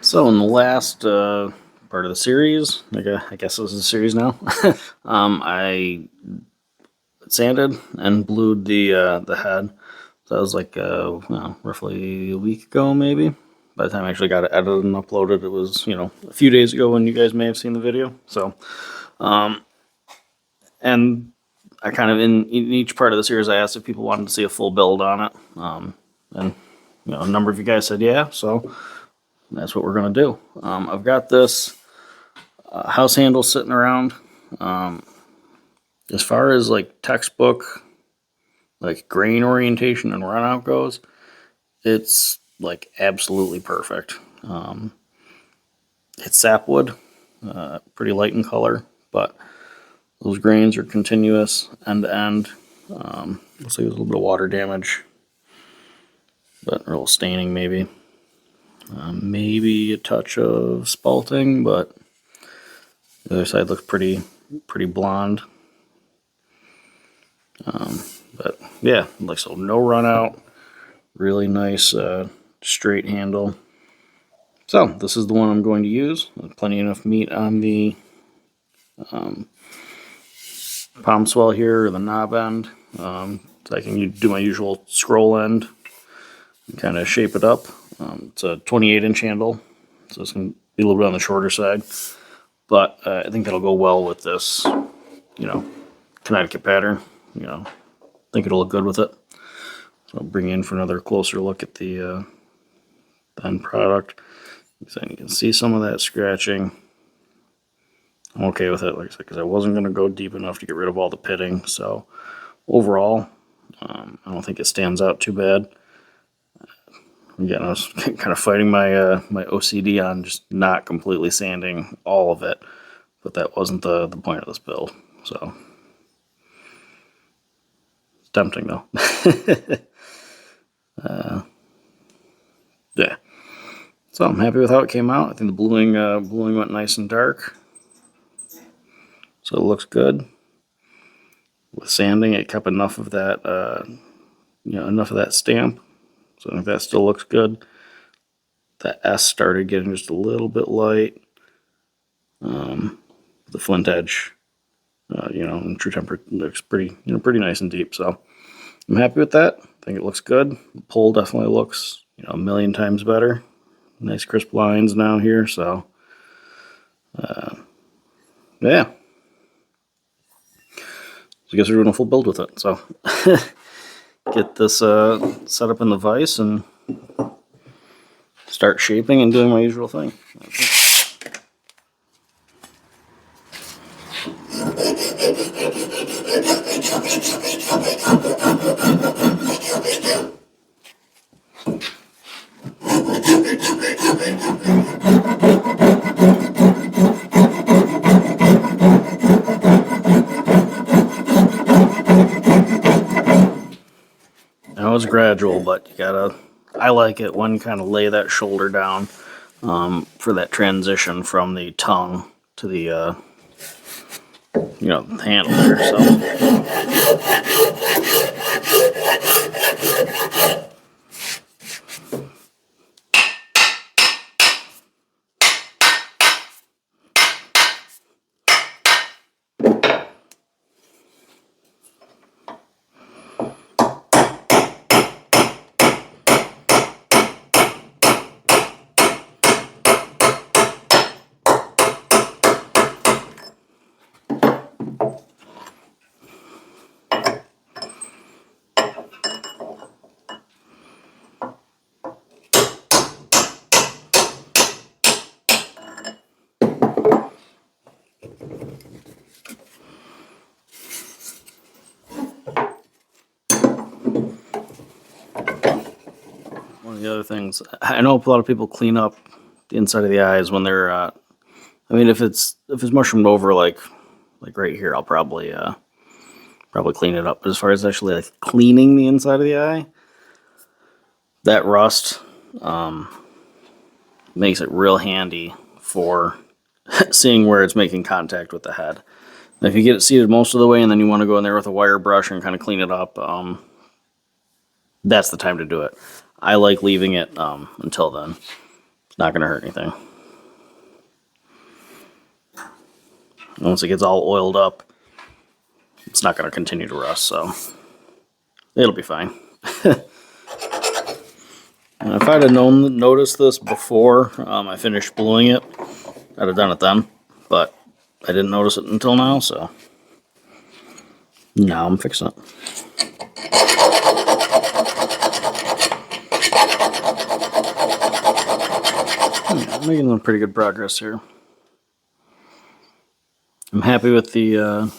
So in the last part of the series, I guess this is a series now. I sanded and blued the head. So that was like roughly a week ago, maybe. By the time I actually got it edited and uploaded, it was a few days ago when you guys may have seen the video. So, and I kind of in each part of the series, I asked if people wanted to see a full build on it, and a number of you guys said yeah. So that's what we're going to do. I've got this house handle sitting around. As far as like textbook, like grain orientation and runout goes, it's like absolutely perfect. It's sapwood, pretty light in color, but those grains are continuous end to end. Looks like there's a little bit of water damage, but a little staining maybe. Maybe a touch of spalting, but the other side looks pretty blonde. But yeah, like so, no run out, really nice straight handle. So this is the one I'm going to use. Plenty enough meat on the palm swell here, or the knob end, so I can do my usual scroll end and kind of shape it up. It's a 28-inch handle, so it's going to be a little bit on the shorter side, but I think that'll go well with this, Connecticut pattern. I think it'll look good with it. So I'll bring you in for another closer look at the end product. So you can see some of that scratching. I'm okay with it, like I said, because I wasn't going to go deep enough to get rid of all the pitting. So overall, I don't think it stands out too bad. Again, I was kind of fighting my my OCD on just not completely sanding all of it, but that wasn't the point of this build. So it's tempting though. Yeah. So I'm happy with how it came out. I think the bluing went nice and dark, so it looks good. With sanding, it kept enough of that, enough of that stamp. So I think that still looks good. That S started getting just a little bit light. The Flint edge, and TrueTemper looks pretty nice and deep. So I'm happy with that. I think it looks good. The pull definitely looks, a million times better. Nice crisp lines now here. So, yeah. So I guess we're doing a full build with it. So get this set up in the vise and start shaping and doing my usual thing. Now it's gradual, but you gotta, I like it when you kind of lay that shoulder down for that transition from the tongue to the, the handle there. So. One of the other things, I know a lot of people clean up the inside of the eyes when they're, I mean, if it's mushroomed over like right here, I'll probably clean it up. But as far as actually like cleaning the inside of the eye, that rust makes it real handy for seeing where it's making contact with the head. And if you get it seated most of the way and then you want to go in there with a wire brush and kind of clean it up, that's the time to do it. I like leaving it until then. Not going to hurt anything. Once it gets all oiled up, it's not going to continue to rust, so it'll be fine. And if I'd have noticed this before I finished bluing it, I'd have done it then. But I didn't notice it until now, so now I'm fixing it. I'm making some pretty good progress here. I'm happy with the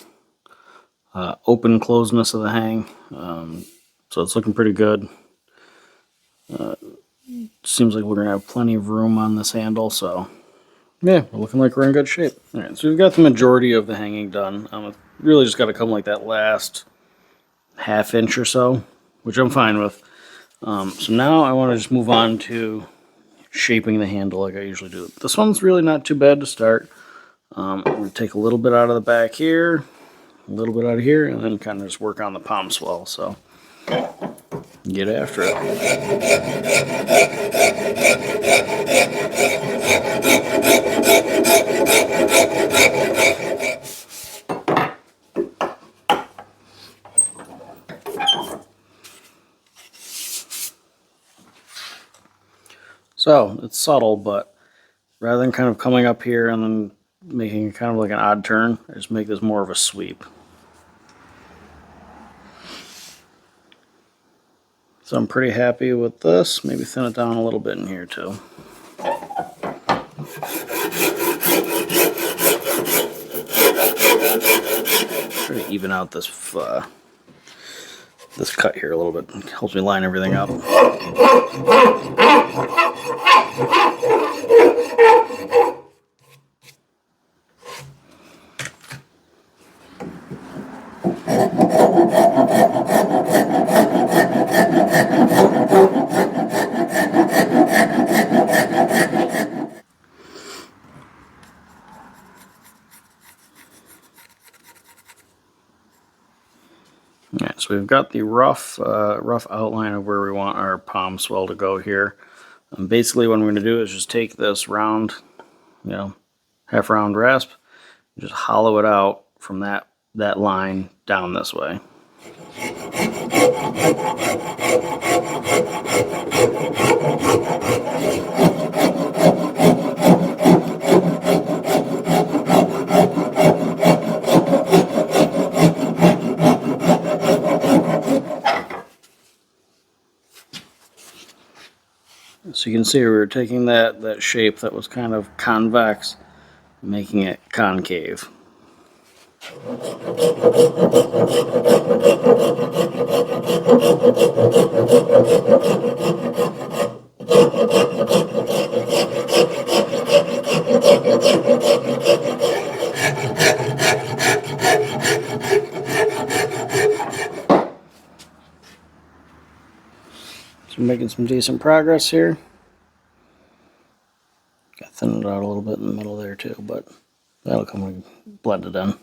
open closeness of the hang, so it's looking pretty good. Seems like we're going to have plenty of room on this handle, so yeah, we're looking like we're in good shape. All right, so we've got the majority of the hanging done. Really just got to come like that last ½ inch or so, which I'm fine with. So now I want to just move on to shaping the handle like I usually do. This one's really not too bad to start. I'm going to take a little bit out of the back here, a little bit out of here, and then kind of just work on the palm swell. So get after it. So it's subtle, but rather than kind of coming up here and then making kind of like an odd turn, I just make this more of a sweep. So I'm pretty happy with this. Maybe thin it down a little bit in here too. Try to even out this this cut here a little bit. It helps me line everything up. Alright, so we've got the rough outline of where we want our palm swell to go here. And basically what I'm going to do is just take this round, half round rasp, and just hollow it out from that line down this way. So you can see we were taking that shape that was kind of convex, making it concave. So we're making some decent progress here. Got to thin it out a little bit in the middle there too, but that'll come when we blend it in.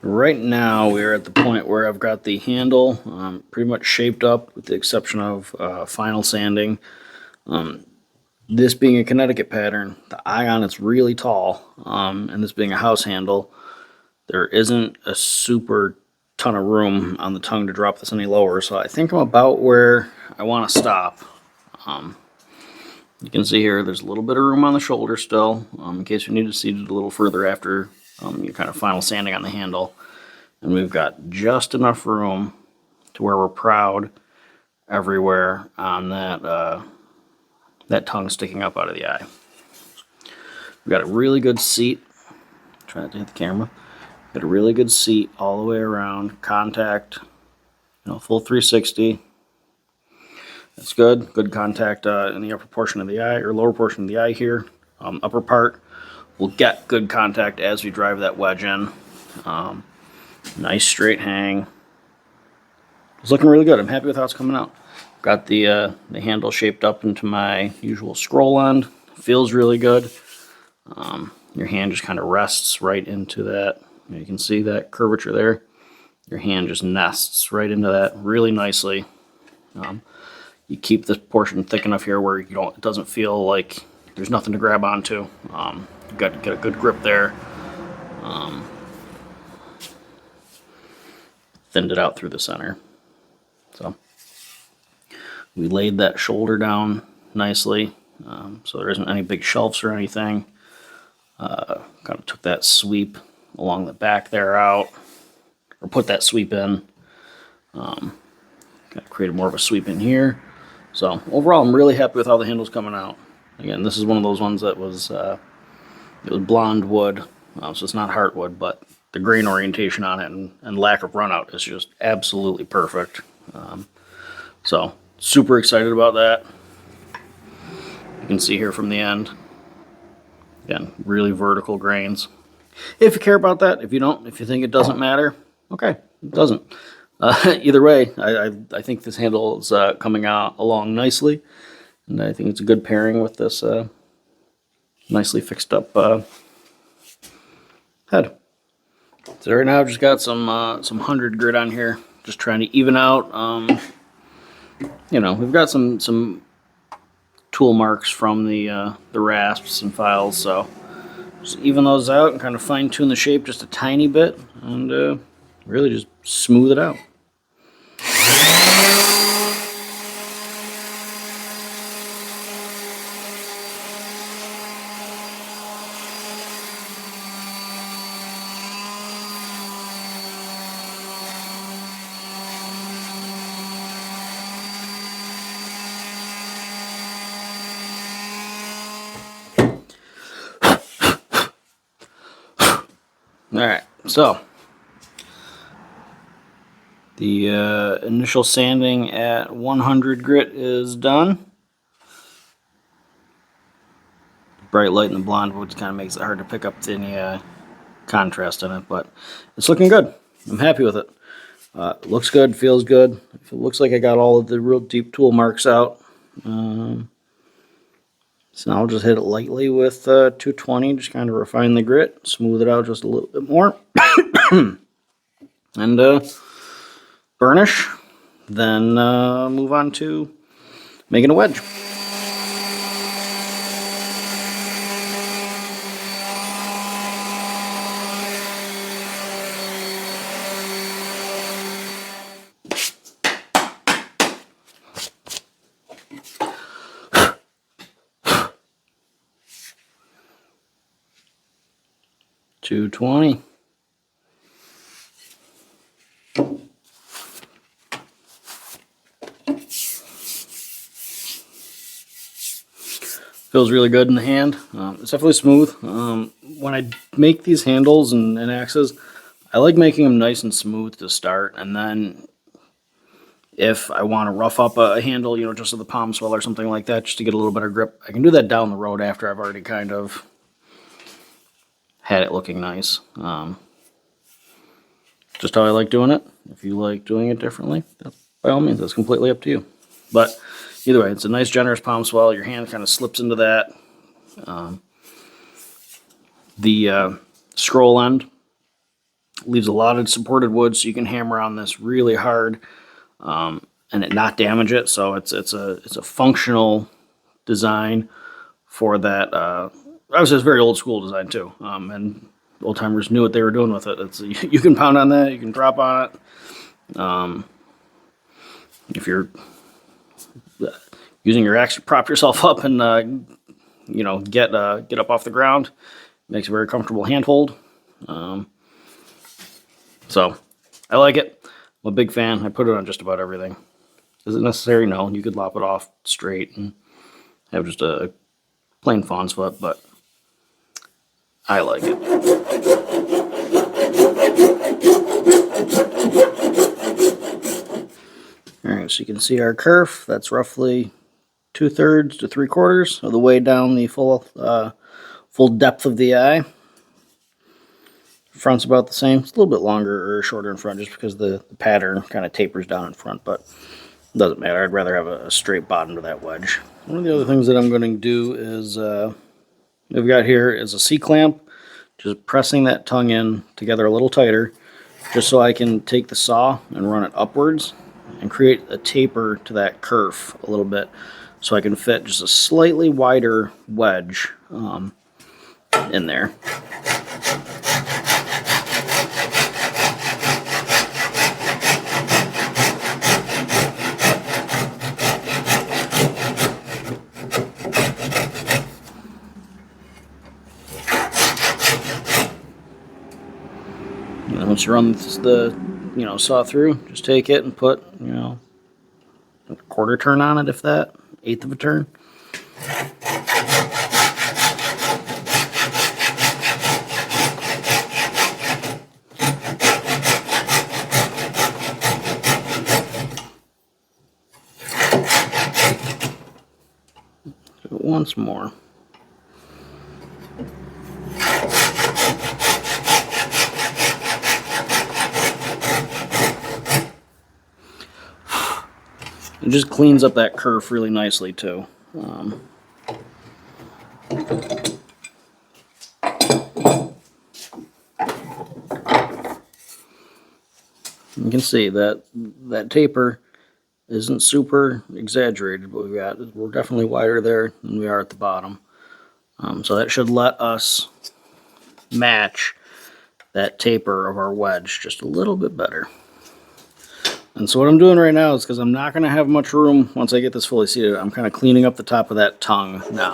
Right now, we're at the point where I've got the handle pretty much shaped up, with the exception of final sanding. This being a Connecticut pattern, the eye on it's really tall, and this being a house handle, there isn't a super ton of room on the tongue to drop this any lower, so I think I'm about where I want to stop. You can see here there's a little bit of room on the shoulder still, in case you need to seat it a little further after your kind of final sanding on the handle. And we've got just enough room to where we're proud everywhere on that tongue sticking up out of the eye. We've got a really good seat. Try not to hit the camera. Got a really good seat all the way around. Contact, full 360. That's good. Good contact in the upper portion of the eye, or lower portion of the eye here. Upper part will get good contact as we drive that wedge in. Nice straight hang. It's looking really good. I'm happy with how it's coming out. Got the handle shaped up into my usual scroll end. Feels really good. Your hand just kind of rests right into that. You can see that curvature there. Your hand just nests right into that really nicely. You keep this portion thick enough here where it doesn't feel like there's nothing to grab onto. You've got to get a good grip there. Thinned it out through the center. So we laid that shoulder down nicely, so there isn't any big shelves or anything. Kind of took that sweep along the back there out, or put that sweep in. Kind of created more of a sweep in here. So overall, I'm really happy with how the handle's coming out. Again, this is one of those ones that was it was blonde wood, so it's not heartwood, but the grain orientation on it and lack of runout is just absolutely perfect. So super excited about that. You can see here from the end, again, really vertical grains. If you care about that, if you don't, if you think it doesn't matter, okay, it doesn't. Either way, I think this handle is coming out along nicely, and I think it's a good pairing with this nicely fixed up head. So right now I've just got some 100 grit on here, just trying to even out. We've got some tool marks from the rasps and files, so just even those out and kind of fine tune the shape just a tiny bit, and really just smooth it out. Alright, so the initial sanding at 100 grit is done. Bright light in the blonde, which kind of makes it hard to pick up any contrast in it, but it's looking good. I'm happy with it. Looks good, feels good. It looks like I got all of the real deep tool marks out. So now I'll just hit it lightly with 220, just kind of refine the grit, smooth it out just a little bit more, and burnish. Then move on to making a wedge. $220. Feels really good in the hand. It's definitely smooth. When I make these handles and axes, I like making them nice and smooth to start, and then if I want to rough up a handle, you know, just with the palm swell or something like that, just to get a little better grip, I can do that down the road after I've already kind of had it looking nice. Just how I like doing it. If you like doing it differently, by all means, that's completely up to you. But either way, it's a nice generous palm swell. Your hand kind of slips into that. The scroll end leaves a lot of supported wood, so you can hammer on this really hard and it not damage it. So it's a functional design for that. Obviously, it's a very old school design too, and old timers knew what they were doing with it. You can pound on that, you can drop on it. If you're using your axe to prop yourself up and you know, get up off the ground, makes a very comfortable handhold. So I like it. I'm a big fan. I put it on just about everything. Is it necessary? No. You could lop it off straight and have just a plain fawn's foot, but I like it. Alright, so you can see our kerf. That's roughly 2/3 to 3/4 of the way down the full depth of the eye. Front's about the same. It's a little bit longer or shorter in front just because the pattern kind of tapers down in front, but it doesn't matter. I'd rather have a straight bottom to that wedge. One of the other things that I'm going to do is we've got here is a C-clamp, just pressing that tongue in together a little tighter, just so I can take the saw and run it upwards and create a taper to that kerf a little bit, so I can fit just a slightly wider wedge in there. And once you run the saw through, just take it and put a quarter turn on it, if that, eighth of a turn. Do it once more. It just cleans up that kerf really nicely too. You can see that taper isn't super exaggerated, but we're definitely wider there than we are at the bottom. So that should let us match that taper of our wedge just a little bit better. And so what I'm doing right now is, because I'm not going to have much room once I get this fully seated, I'm kind of cleaning up the top of that tongue now.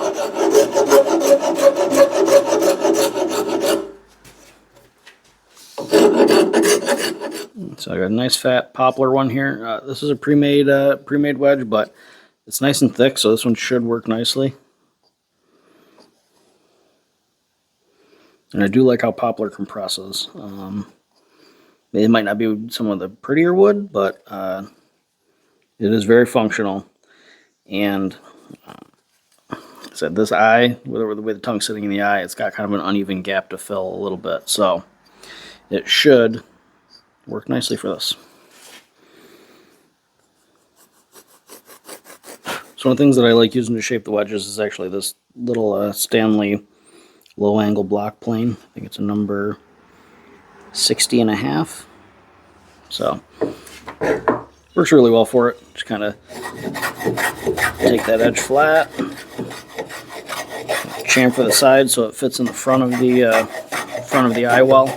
So I got a nice fat poplar one here. This is a pre-made wedge, but it's nice and thick, so this one should work nicely. And I do like how poplar compresses. It might not be some of the prettier wood, but it is very functional. And like I said, this eye, with the way the tongue's sitting in the eye, it's got kind of an uneven gap to fill a little bit. So it should work nicely for this. So one of the things that I like using to shape the wedges is actually this little Stanley low angle block plane. I think it's a number 60.5. So works really well for it. Just kind of take that edge flat, chamfer the side so it fits in the front of the eye well.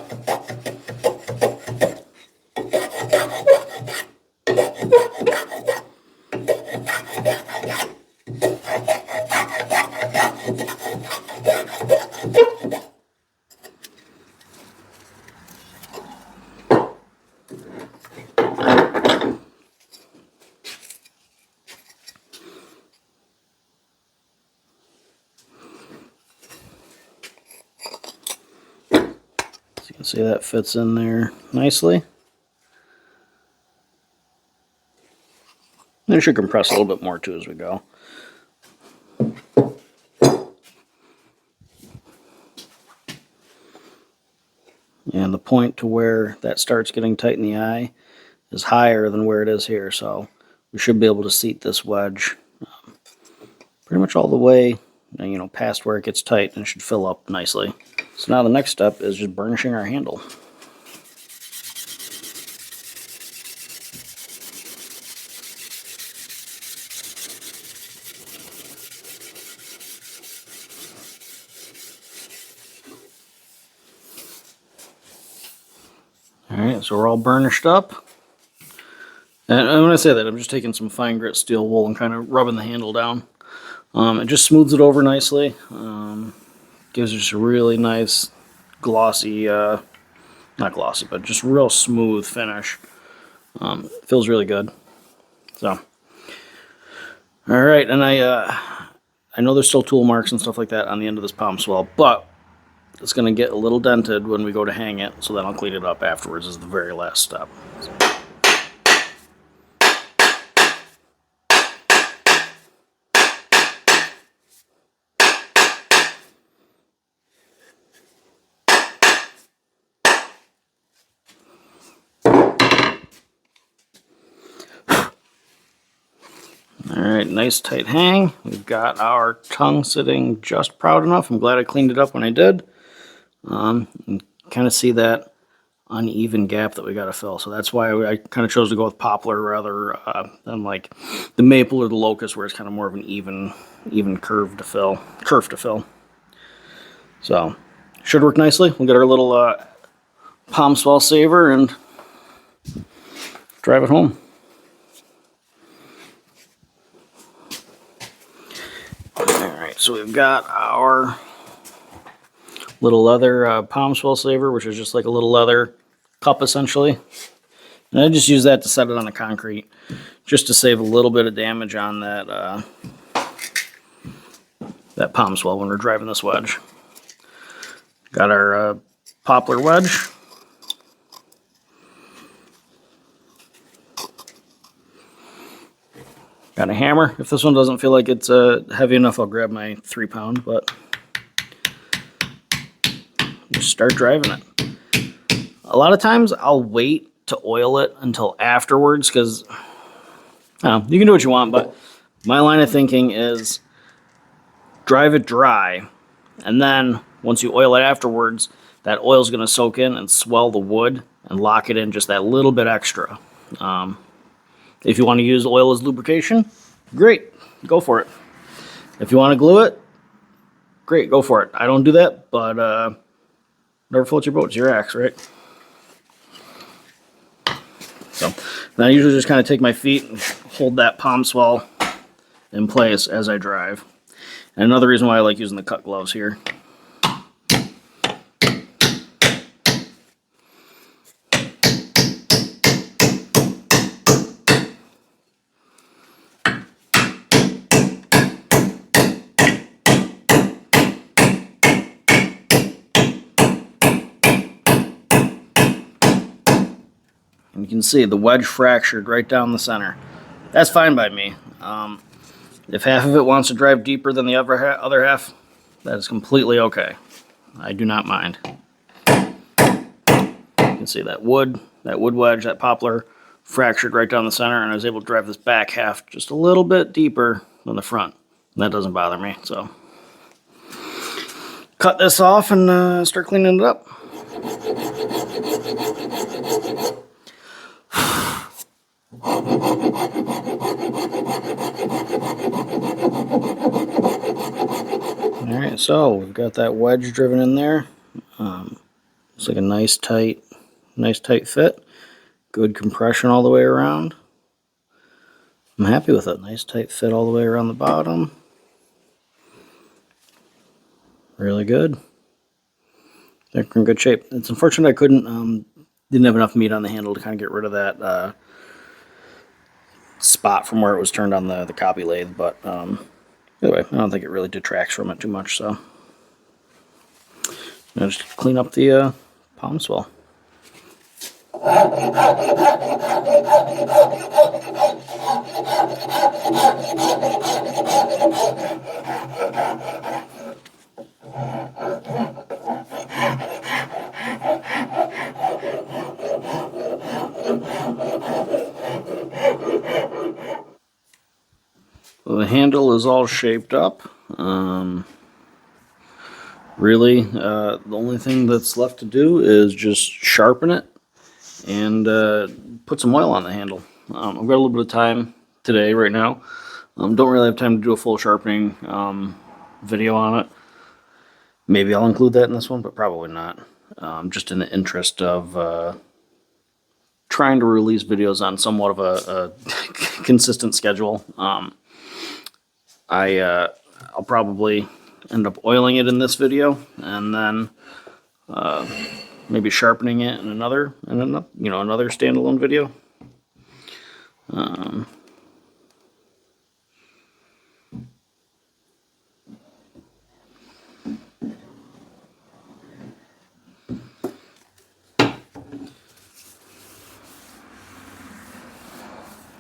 So you can see that fits in there nicely. And it should compress a little bit more too as we go. And the point to where that starts getting tight in the eye is higher than where it is here, so we should be able to seat this wedge pretty much all the way, past where it gets tight, and it should fill up nicely. So now the next step is just burnishing our handle. Alright, so we're all burnished up. And when I say that, I'm just taking some fine grit steel wool and kind of rubbing the handle down. It just smooths it over nicely. Gives it just a really nice glossy, not glossy, but just real smooth finish. Feels really good. So, alright, and I know there's still tool marks and stuff like that on the end of this palm swell, but it's going to get a little dented when we go to hang it, so then I'll clean it up afterwards as the very last step. Alright, nice tight hang. We've got our tongue sitting just proud enough. I'm glad I cleaned it up when I did. And kind of see that uneven gap that we got to fill. So that's why I kind of chose to go with poplar rather than like the maple or the locust, where it's kind of more of an even curve to fill. So should work nicely. We'll get our little palm swell saver and drive it home. Alright, so we've got our little leather palm swell saver, which is just like a little leather cup essentially. And I just use that to set it on the concrete, just to save a little bit of damage on that that palm swell when we're driving this wedge. Got our poplar wedge. Got a hammer. If this one doesn't feel like it's heavy enough, I'll grab my 3-pound, but just start driving it. A lot of times I'll wait to oil it until afterwards, because you can do what you want, but my line of thinking is drive it dry, and then once you oil it afterwards, that oil's going to soak in and swell the wood and lock it in just that little bit extra. If you want to use oil as lubrication, great, go for it. If you want to glue it, great, go for it. I don't do that, but whatever floats your boat, it's your axe, right? So then I usually just kind of take my feet and hold that palm swell in place as I drive. And another reason why I like using the cut gloves here. You can see the wedge fractured right down the center. That's fine by me. If half of it wants to drive deeper than the other half, that is completely okay. I do not mind. You can see that wood wedge, that poplar, fractured right down the center, and I was able to drive this back half just a little bit deeper than the front. And that doesn't bother me, so. Cut this off and start cleaning it up. Alright, so we've got that wedge driven in there. It's like a nice tight fit. Good compression all the way around. I'm happy with it. Nice tight fit all the way around the bottom. Really good. They're in good shape. It's unfortunate I didn't have enough meat on the handle to kind of get rid of that spot from where it was turned on the copy lathe, but anyway, I don't think it really detracts from it too much, so I'll just clean up the palm swell. Well, the handle is all shaped up. Really, the only thing that's left to do is just sharpen it and put some oil on the handle. I've got a little bit of time today, right now. Don't really have time to do a full sharpening video on it. Maybe I'll include that in this one, but probably not. Just in the interest of trying to release videos on somewhat of a consistent schedule. I'll probably end up oiling it in this video, and then maybe sharpening it in another standalone video.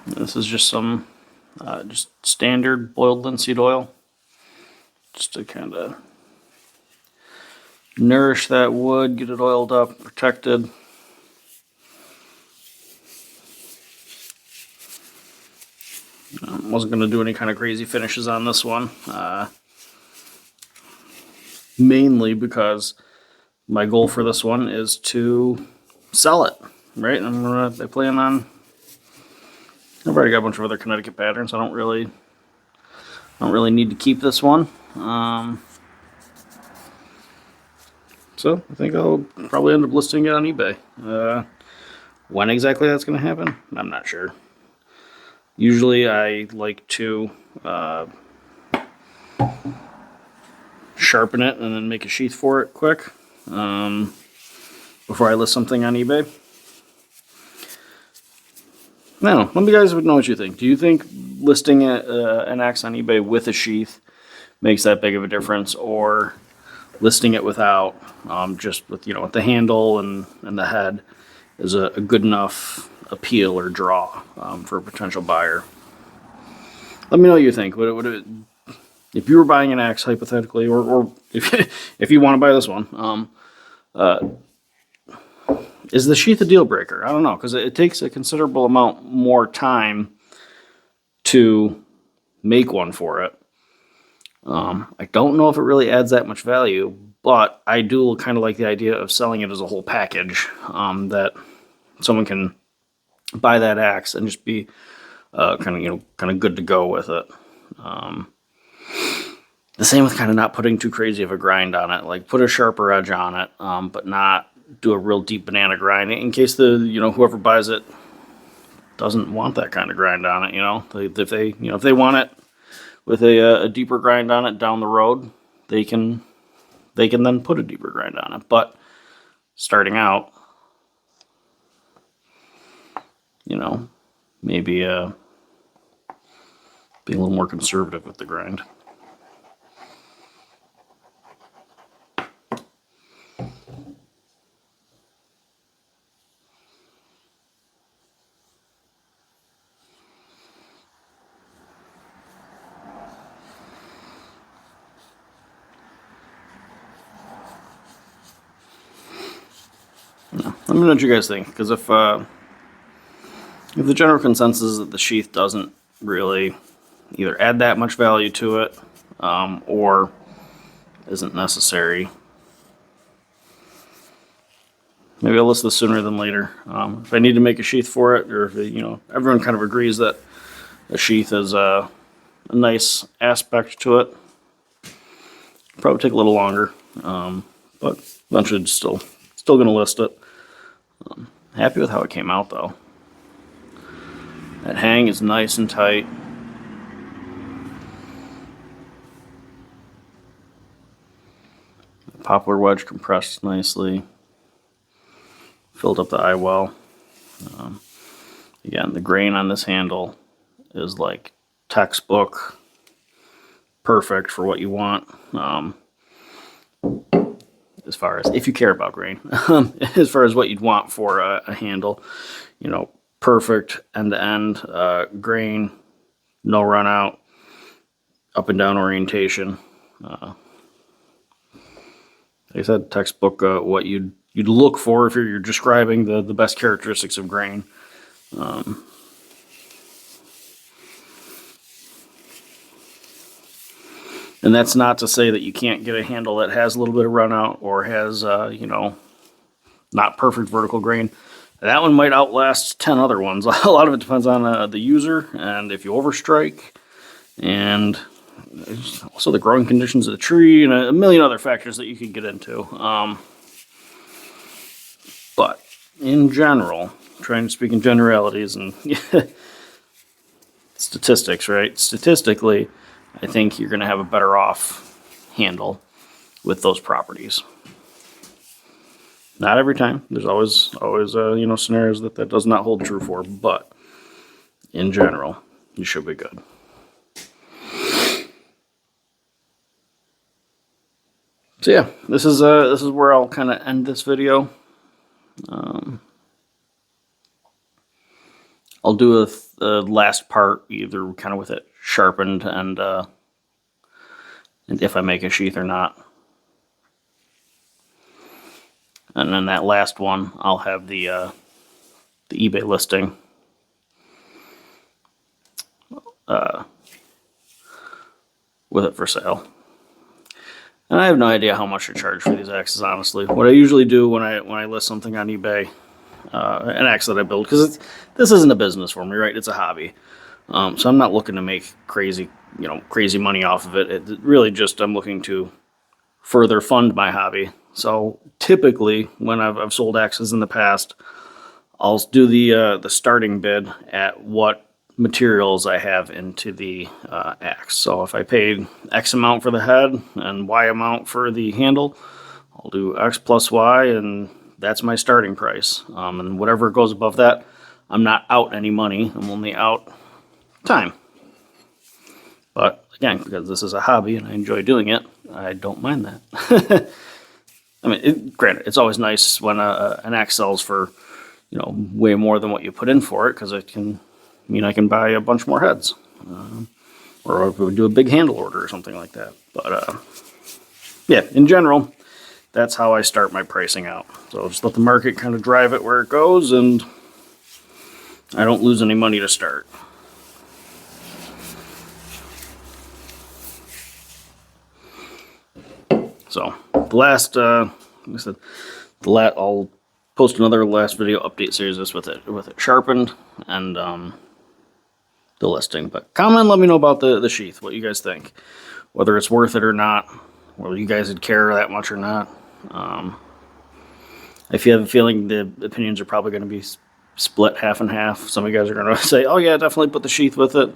This is just some just standard boiled linseed oil, just to kind of nourish that wood, get it oiled up, protected. Wasn't going to do any kind of crazy finishes on this one, mainly because my goal for this one is to sell it, right? I plan on. I've already got a bunch of other Connecticut patterns. I don't really need to keep this one. So I think I'll probably end up listing it on eBay. When exactly that's going to happen, I'm not sure. Usually I like to sharpen it and then make a sheath for it quick before I list something on eBay. Now, let me guys know what you think. Do you think listing an axe on eBay with a sheath makes that big of a difference, or listing it without, just with with the handle and the head, is a good enough appeal or draw for a potential buyer? Let me know what you think. If you were buying an axe hypothetically, or if you want to buy this one, is the sheath a deal breaker? I don't know, because it takes a considerable amount more time to make one for it. I don't know if it really adds that much value, but I do kind of like the idea of selling it as a whole package, that someone can buy that axe and just be kind of good to go with it. The same with kind of not putting too crazy of a grind on it. Like, put a sharper edge on it, but not do a real deep banana grind in case whoever buys it doesn't want that kind of grind on it. If they want it with a deeper grind on it down the road, they can then put a deeper grind on it. But starting out, maybe being a little more conservative with the grind. Let me know what you guys think, because if the general consensus is that the sheath doesn't really either add that much value to it or isn't necessary, maybe I'll list this sooner than later. If I need to make a sheath for it, or if everyone kind of agrees that a sheath is a nice aspect to it, probably take a little longer, but eventually still going to list it. Happy with how it came out though. That hang is nice and tight. The poplar wedge compressed nicely. Filled up the eye well. Again, the grain on this handle is like textbook, perfect for what you want. As far as, if you care about grain, as far as what you'd want for a handle, perfect end-to-end grain, no run out, up and down orientation. Like I said, textbook, what you'd look for if you're describing the best characteristics of grain. And that's not to say that you can't get a handle that has a little bit of run out or has, not perfect vertical grain. That one might outlast 10 other ones. A lot of it depends on the user and if you overstrike, and also the growing conditions of the tree and a million other factors that you can get into. But in general, trying to speak in generalities and statistics, right? Statistically, I think you're going to have a better off handle with those properties. Not every time. There's always scenarios that does not hold true for, but in general, you should be good. So yeah, this is where I'll kind of end this video. I'll do the last part either kind of with it sharpened and if I make a sheath or not. And then that last one, I'll have the eBay listing with it for sale. And I have no idea how much to charge for these axes, honestly. What I usually do when I list something on eBay, an axe that I build, because this isn't a business for me, right? It's a hobby. So I'm not looking to make crazy money off of it. It really just, I'm looking to further fund my hobby. So typically, when I've sold axes in the past, I'll do the starting bid at what materials I have into the axe. So if I paid X amount for the head and Y amount for the handle, I'll do X plus Y, and that's my starting price. And whatever goes above that, I'm not out any money. I'm only out time. But again, because this is a hobby and I enjoy doing it, I don't mind that. I mean, granted, it's always nice when an axe sells for, way more than what you put in for it, because it can mean I can buy a bunch more heads, or if we do a big handle order or something like that. But yeah, in general, that's how I start my pricing out. So just let the market kind of drive it where it goes, and I don't lose any money to start. So the last, like I said, I'll post another last video update series just with it sharpened and the listing. But comment, let me know about the sheath, what you guys think, whether it's worth it or not, whether you guys would care that much or not. If you have a feeling the opinions are probably going to be split half and half. Some of you guys are going to say, oh yeah, definitely put the sheath with it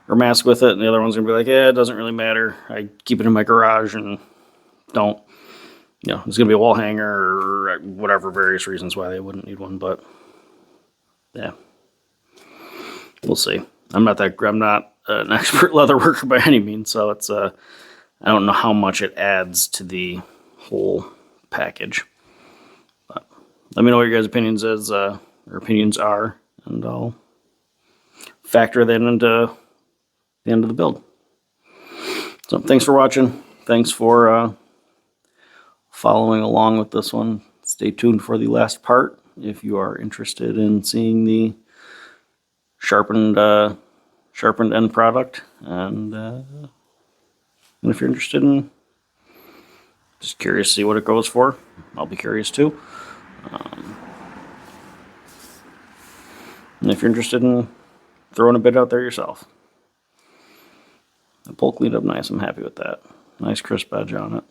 or mask with it, and the other one's going to be like, yeah, it doesn't really matter. I keep it in my garage and don't, it's going to be a wall hanger or whatever, various reasons why they wouldn't need one. But yeah, we'll see. I'm not an expert leather worker by any means, so it's I don't know how much it adds to the whole package. But let me know what your guys' opinions are, and I'll factor that into the end of the build. So thanks for watching. Thanks for following along with this one. It's stay tuned for the last part if you are interested in seeing the sharpened end product, and if you're interested in just curious to see what it goes for, I'll be curious too. And if you're interested in throwing a bit out there yourself. The pull cleaned up nice. I'm happy with that. Nice crisp edge on it.